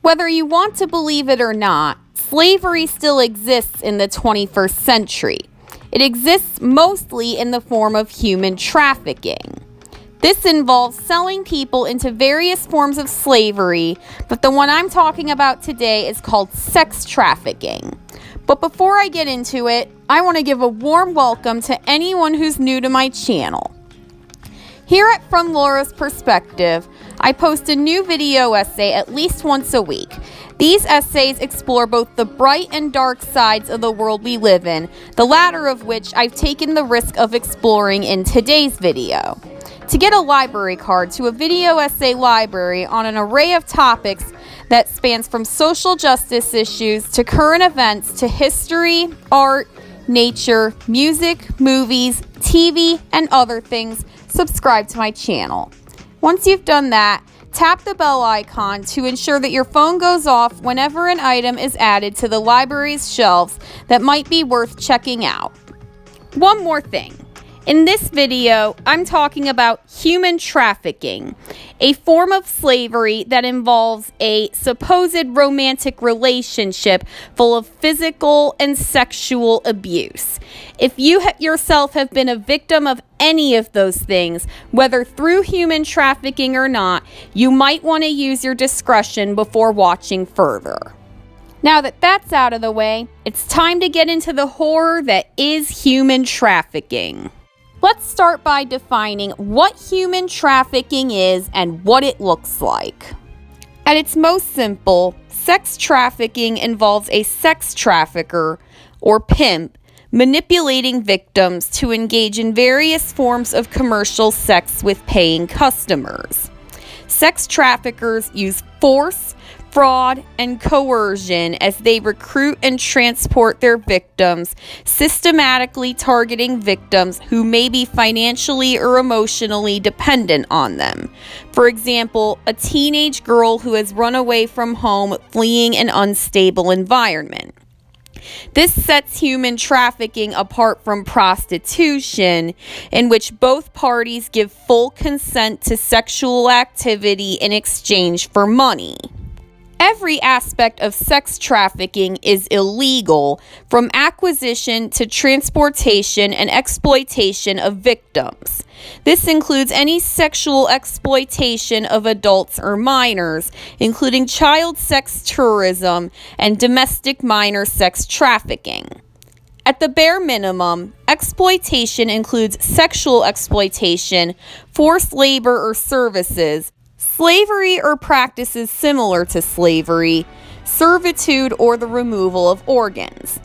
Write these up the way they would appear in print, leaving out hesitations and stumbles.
Whether you want to believe it or not, slavery still exists in the 21st century. It exists mostly in the form of human trafficking. This involves selling people into various forms of slavery, but the one I'm talking about today is called sex trafficking. But before I get into it, I want to give a warm welcome to anyone who's new to my channel. Here at From Laura's Perspective, I post a new video essay at least once a week. These essays explore both the bright and dark sides of the world we live in, the latter of which I've taken the risk of exploring in today's video. To get a library card to a video essay library on an array of topics that spans from social justice issues to current events to history, art, nature, music, movies, TV, and other things, subscribe to my channel. Once you've done that, tap the bell icon to ensure that your phone goes off whenever an item is added to the library's shelves that might be worth checking out. One more thing. In this video, I'm talking about human trafficking, a form of slavery that involves a supposed romantic relationship full of physical and sexual abuse. If you yourself have been a victim of any of those things, whether through human trafficking or not, you might want to use your discretion before watching further. Now that that's out of the way, it's time to get into the horror that is human trafficking. Let's start by defining what human trafficking is and what it looks like. At its most simple, sex trafficking involves a sex trafficker, or pimp, manipulating victims to engage in various forms of commercial sex with paying customers. Sex traffickers use force, fraud, and coercion as they recruit and transport their victims, systematically targeting victims who may be financially or emotionally dependent on them. For example, a teenage girl who has run away from home fleeing an unstable environment. This sets human trafficking apart from prostitution, in which both parties give full consent to sexual activity in exchange for money. Every aspect of sex trafficking is illegal, from acquisition to transportation and exploitation of victims. This includes any sexual exploitation of adults or minors, including child sex tourism and domestic minor sex trafficking. At the bare minimum, exploitation includes sexual exploitation, forced labor or services, slavery or practices similar to slavery, servitude, or the removal of organs.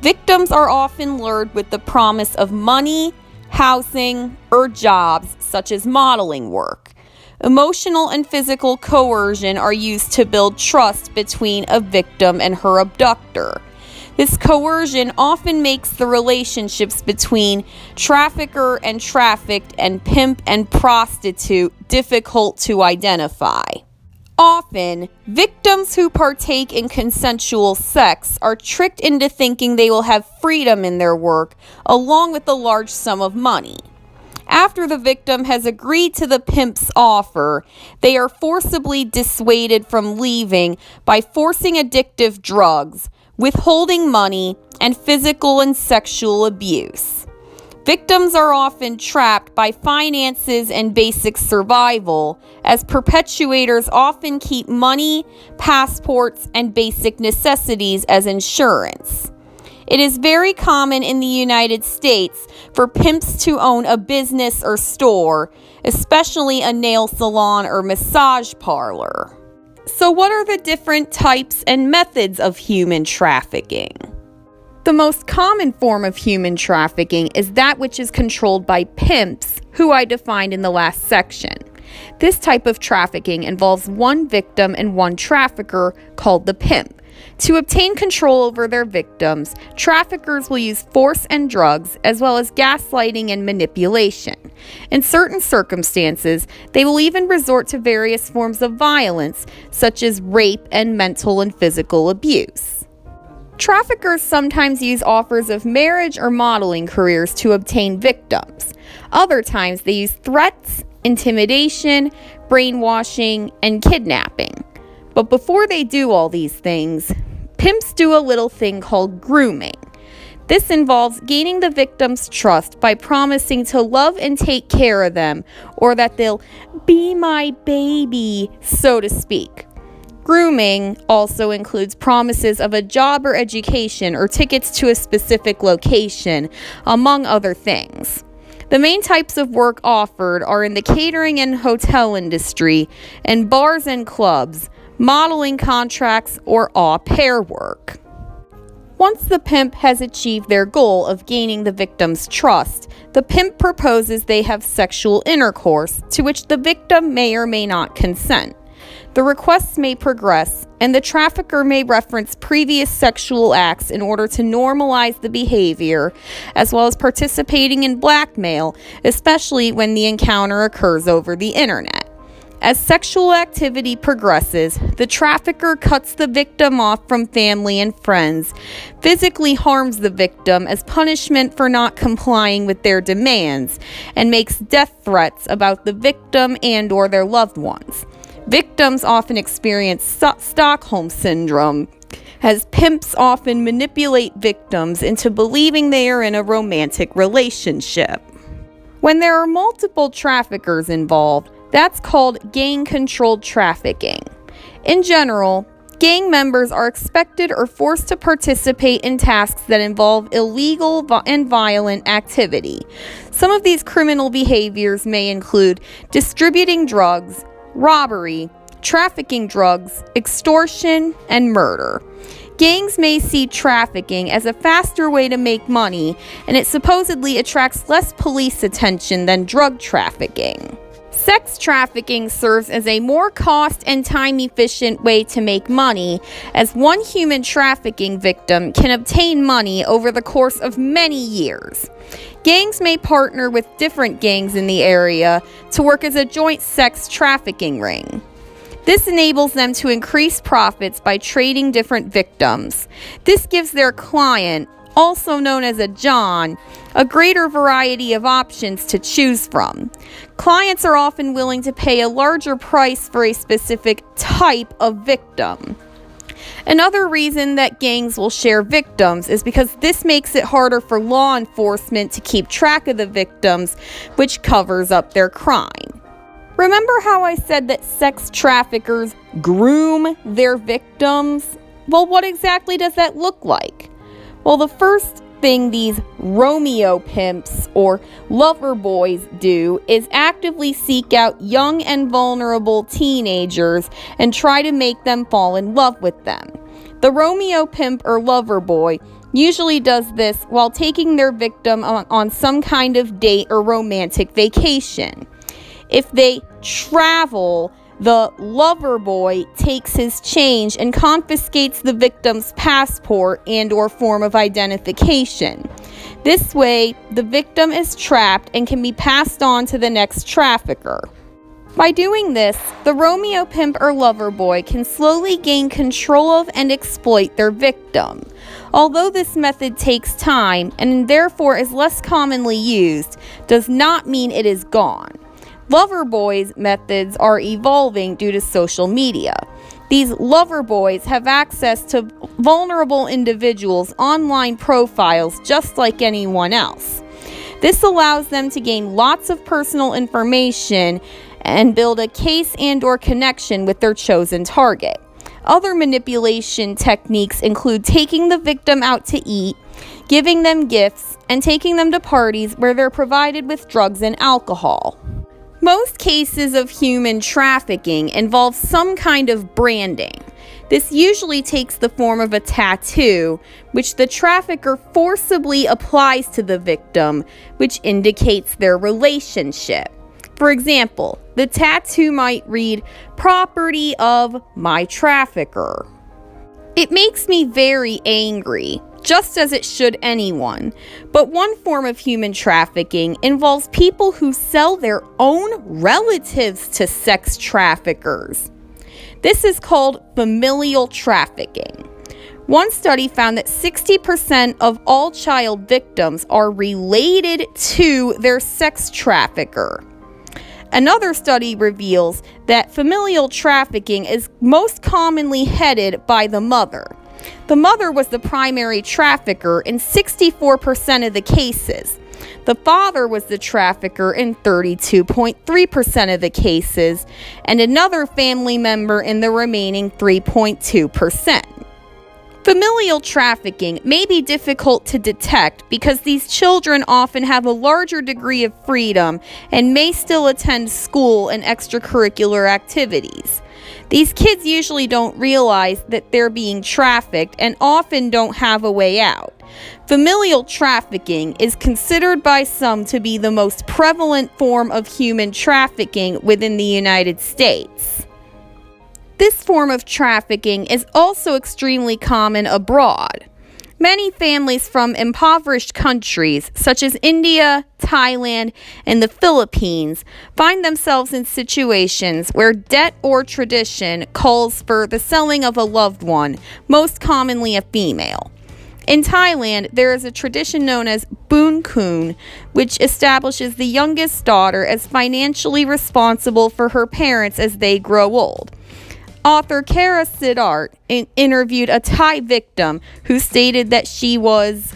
Victims are often lured with the promise of money, housing, or jobs such as modeling work. Emotional and physical coercion are used to build trust between a victim and her abductor. This coercion often makes the relationships between trafficker and trafficked and pimp and prostitute difficult to identify. Often, victims who partake in consensual sex are tricked into thinking they will have freedom in their work, along with a large sum of money. After the victim has agreed to the pimp's offer, they are forcibly dissuaded from leaving by forcing addictive drugs, withholding money, and physical and sexual abuse. Victims are often trapped by finances and basic survival, as perpetuators often keep money, passports, and basic necessities as insurance. It is very common in the United States for pimps to own a business or store, especially a nail salon or massage parlor. So what are the different types and methods of human trafficking? The most common form of human trafficking is that which is controlled by pimps, who I defined in the last section. This type of trafficking involves one victim and one trafficker, called the pimp. To obtain control over their victims, traffickers will use force and drugs, as well as gaslighting and manipulation. In certain circumstances, they will even resort to various forms of violence, such as rape and mental and physical abuse. Traffickers sometimes use offers of marriage or modeling careers to obtain victims. Other times, they use threats, intimidation, brainwashing, and kidnapping. But before they do all these things, pimps do a little thing called grooming. This involves gaining the victim's trust by promising to love and take care of them, or that they'll be my baby, so to speak. Grooming also includes promises of a job or education or tickets to a specific location, among other things. The main types of work offered are in the catering and hotel industry, and bars and clubs, modeling contracts, or au pair work. Once the pimp has achieved their goal of gaining the victim's trust, the pimp proposes they have sexual intercourse, to which the victim may or may not consent. The requests may progress, and the trafficker may reference previous sexual acts in order to normalize the behavior, as well as participating in blackmail, especially when the encounter occurs over the internet. As sexual activity progresses, the trafficker cuts the victim off from family and friends, physically harms the victim as punishment for not complying with their demands, and makes death threats about the victim and/or their loved ones. Victims often experience Stockholm Syndrome, as pimps often manipulate victims into believing they are in a romantic relationship. When there are multiple traffickers involved, that's called gang-controlled trafficking. In general, gang members are expected or forced to participate in tasks that involve illegal and violent activity. Some of these criminal behaviors may include distributing drugs, robbery, trafficking drugs, extortion, and murder. Gangs may see trafficking as a faster way to make money, and it supposedly attracts less police attention than drug trafficking. Sex trafficking serves as a more cost and time-efficient way to make money, as one human trafficking victim can obtain money over the course of many years. Gangs may partner with different gangs in the area to work as a joint sex trafficking ring. This enables them to increase profits by trading different victims. This gives their client, also known as a John, a greater variety of options to choose from. Clients are often willing to pay a larger price for a specific type of victim. Another reason that gangs will share victims is because this makes it harder for law enforcement to keep track of the victims, which covers up their crime. Remember how I said that sex traffickers groom their victims? Well, what exactly does that look like? Well, the first thing these Romeo pimps or lover boys do is actively seek out young and vulnerable teenagers and try to make them fall in love with them. The Romeo pimp or lover boy usually does this while taking their victim on some kind of date or romantic vacation. If they travel, the lover boy takes his change and confiscates the victim's passport and/or form of identification. This way, the victim is trapped and can be passed on to the next trafficker. By doing this, the Romeo pimp or lover boy can slowly gain control of and exploit their victim. Although this method takes time and therefore is less commonly used, does not mean it is gone. Lover boys' methods are evolving due to social media. These lover boys have access to vulnerable individuals' online profiles just like anyone else. This allows them to gain lots of personal information and build a case and/or connection with their chosen target. Other manipulation techniques include taking the victim out to eat, giving them gifts, and taking them to parties where they're provided with drugs and alcohol. Most cases of human trafficking involve some kind of branding. This usually takes the form of a tattoo, which the trafficker forcibly applies to the victim, which indicates their relationship. For example, the tattoo might read, "Property of my trafficker." It makes me very angry, just as it should anyone. But one form of human trafficking involves people who sell their own relatives to sex traffickers. This is called familial trafficking. One study found that 60% of all child victims are related to their sex trafficker. Another study reveals that familial trafficking is most commonly headed by the mother. The mother was the primary trafficker in 64% of the cases. The father was the trafficker in 32.3% of the cases, and another family member in the remaining 3.2%. Familial trafficking may be difficult to detect because these children often have a larger degree of freedom and may still attend school and extracurricular activities. These kids usually don't realize that they're being trafficked and often don't have a way out. Familial trafficking is considered by some to be the most prevalent form of human trafficking within the United States. This form of trafficking is also extremely common abroad. Many families from impoverished countries, such as India, Thailand, and the Philippines, find themselves in situations where debt or tradition calls for the selling of a loved one, most commonly a female. In Thailand, there is a tradition known as Boon Kun, which establishes the youngest daughter as financially responsible for her parents as they grow old. Author Kara Siddharth interviewed a Thai victim who stated that she was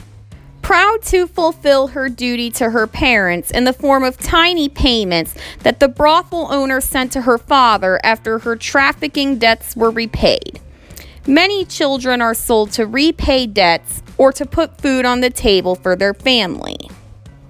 proud to fulfill her duty to her parents in the form of tiny payments that the brothel owner sent to her father after her trafficking debts were repaid. Many children are sold to repay debts or to put food on the table for their family.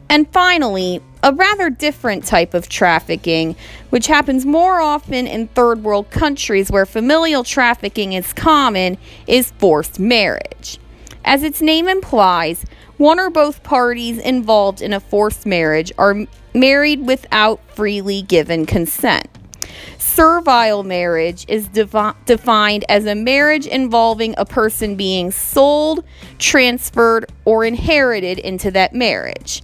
And finally, a rather different type of trafficking, which happens more often in third world countries where familial trafficking is common, is forced marriage. As its name implies, one or both parties involved in a forced marriage are married without freely given consent. Servile marriage is defined as a marriage involving a person being sold, transferred, or inherited into that marriage.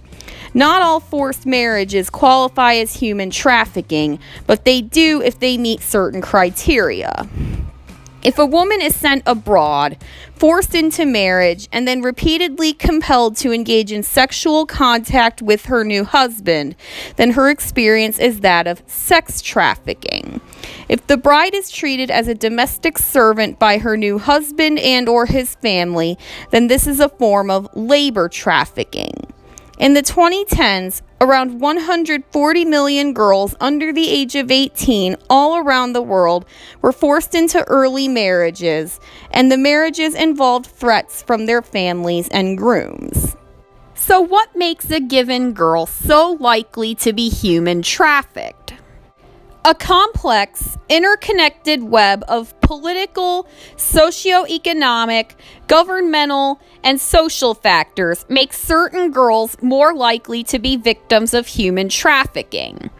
Not all forced marriages qualify as human trafficking, but they do if they meet certain criteria. If a woman is sent abroad, forced into marriage, and then repeatedly compelled to engage in sexual contact with her new husband, then her experience is that of sex trafficking. If the bride is treated as a domestic servant by her new husband and/or his family, then this is a form of labor trafficking. In the 2010s, around 140 million girls under the age of 18 all around the world were forced into early marriages, and the marriages involved threats from their families and grooms. So what makes a given girl so likely to be human trafficked? A complex, interconnected web of political, socioeconomic, governmental, and social factors makes certain girls more likely to be victims of human trafficking.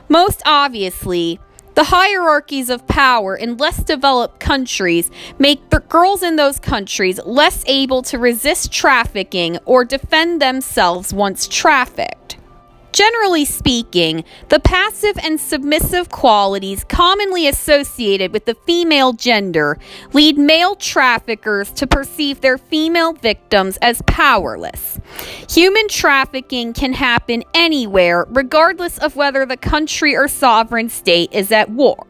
Most obviously, the hierarchies of power in less developed countries make the girls in those countries less able to resist trafficking or defend themselves once trafficked. Generally speaking, the passive and submissive qualities commonly associated with the female gender lead male traffickers to perceive their female victims as powerless. Human trafficking can happen anywhere, regardless of whether the country or sovereign state is at war.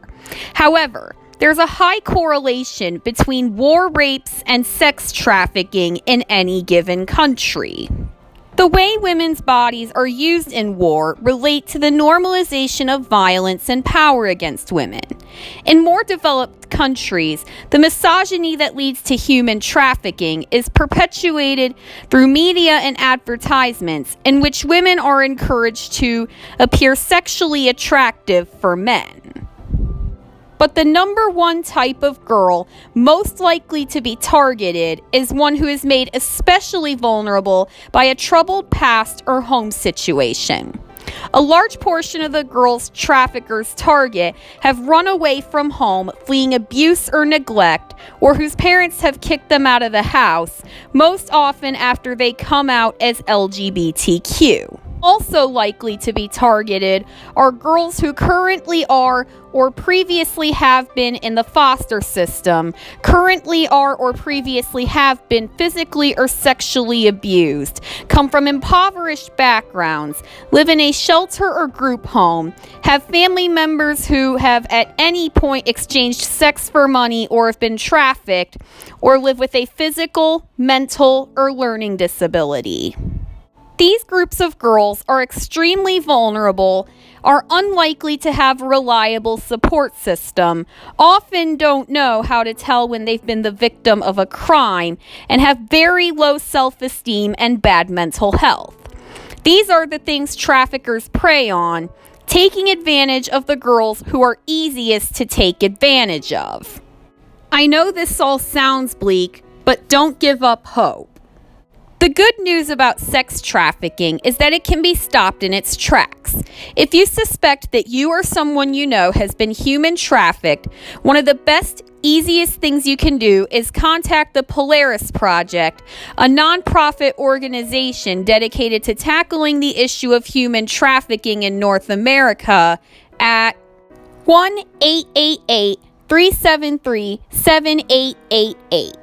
However, there's a high correlation between war rapes and sex trafficking in any given country. The way women's bodies are used in war relate to the normalization of violence and power against women. In more developed countries, the misogyny that leads to human trafficking is perpetuated through media and advertisements in which women are encouraged to appear sexually attractive for men. But the number one type of girl most likely to be targeted is one who is made especially vulnerable by a troubled past or home situation. A large portion of the girls traffickers target have run away from home, fleeing abuse or neglect, or whose parents have kicked them out of the house, most often after they come out as LGBTQ. Also likely to be targeted are girls who currently are or previously have been in the foster system, currently are or previously have been physically or sexually abused, come from impoverished backgrounds, live in a shelter or group home, have family members who have at any point exchanged sex for money or have been trafficked, or live with a physical, mental, or learning disability. These groups of girls are extremely vulnerable, are unlikely to have a reliable support system, often don't know how to tell when they've been the victim of a crime, and have very low self-esteem and bad mental health. These are the things traffickers prey on, taking advantage of the girls who are easiest to take advantage of. I know this all sounds bleak, but don't give up hope. The good news about sex trafficking is that it can be stopped in its tracks. If you suspect that you or someone you know has been human trafficked, one of the best, easiest things you can do is contact the Polaris Project, a nonprofit organization dedicated to tackling the issue of human trafficking in North America at 1-888-373-7888.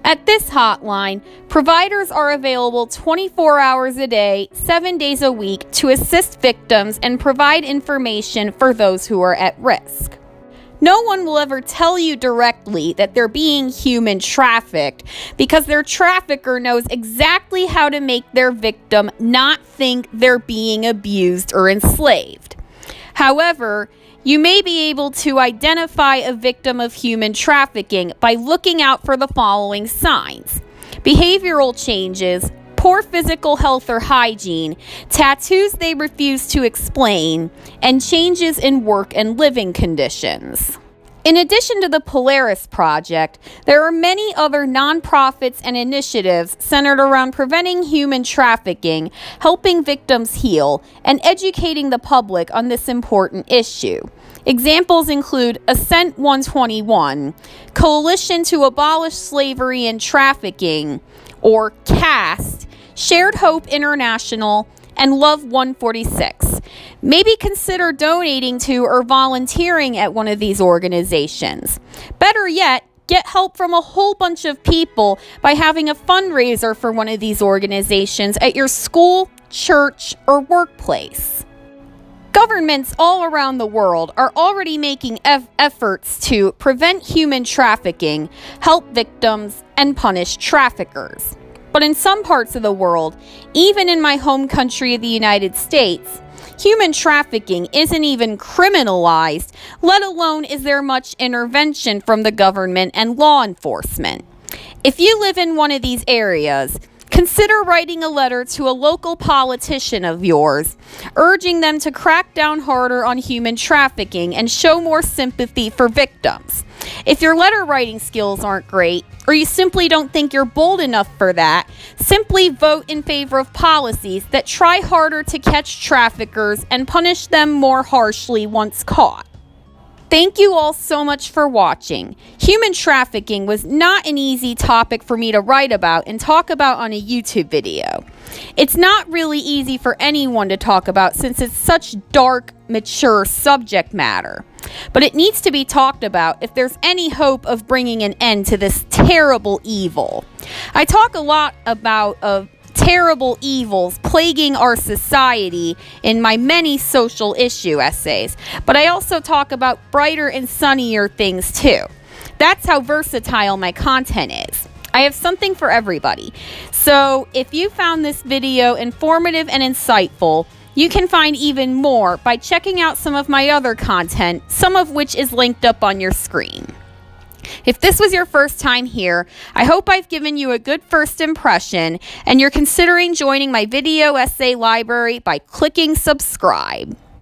At this hotline, providers are available 24 hours a day, 7 days a week to assist victims and provide information for those who are at risk. No one will ever tell you directly that they're being human trafficked because their trafficker knows exactly how to make their victim not think they're being abused or enslaved. However, you may be able to identify a victim of human trafficking by looking out for the following signs: behavioral changes, poor physical health or hygiene, tattoos they refuse to explain, and changes in work and living conditions. In addition to the Polaris Project, there are many other nonprofits and initiatives centered around preventing human trafficking, helping victims heal, and educating the public on this important issue. Examples include Ascent 121, Coalition to Abolish Slavery and Trafficking, or CAST, Shared Hope International, and Love 146. Maybe consider donating to or volunteering at one of these organizations. Better yet, get help from a whole bunch of people by having a fundraiser for one of these organizations at your school, church, or workplace. Governments all around the world are already making efforts to prevent human trafficking, help victims, and punish traffickers. But in some parts of the world, even in my home country of the United States, human trafficking isn't even criminalized, let alone is there much intervention from the government and law enforcement. If you live in one of these areas, consider writing a letter to a local politician of yours, urging them to crack down harder on human trafficking and show more sympathy for victims. If your letter writing skills aren't great, or you simply don't think you're bold enough for that, simply vote in favor of policies that try harder to catch traffickers and punish them more harshly once caught. Thank you all so much for watching. Human trafficking was not an easy topic for me to write about and talk about on a YouTube video. It's not really easy for anyone to talk about since it's such dark, mature subject matter. But it needs to be talked about if there's any hope of bringing an end to this terrible evil. I talk a lot about terrible evils plaguing our society in my many social issue essays, but I also talk about brighter and sunnier things too. That's how versatile my content is. I have something for everybody. So if you found this video informative and insightful, you can find even more by checking out some of my other content, some of which is linked up on your screen. If this was your first time here, I hope I've given you a good first impression and you're considering joining my video essay library by clicking subscribe.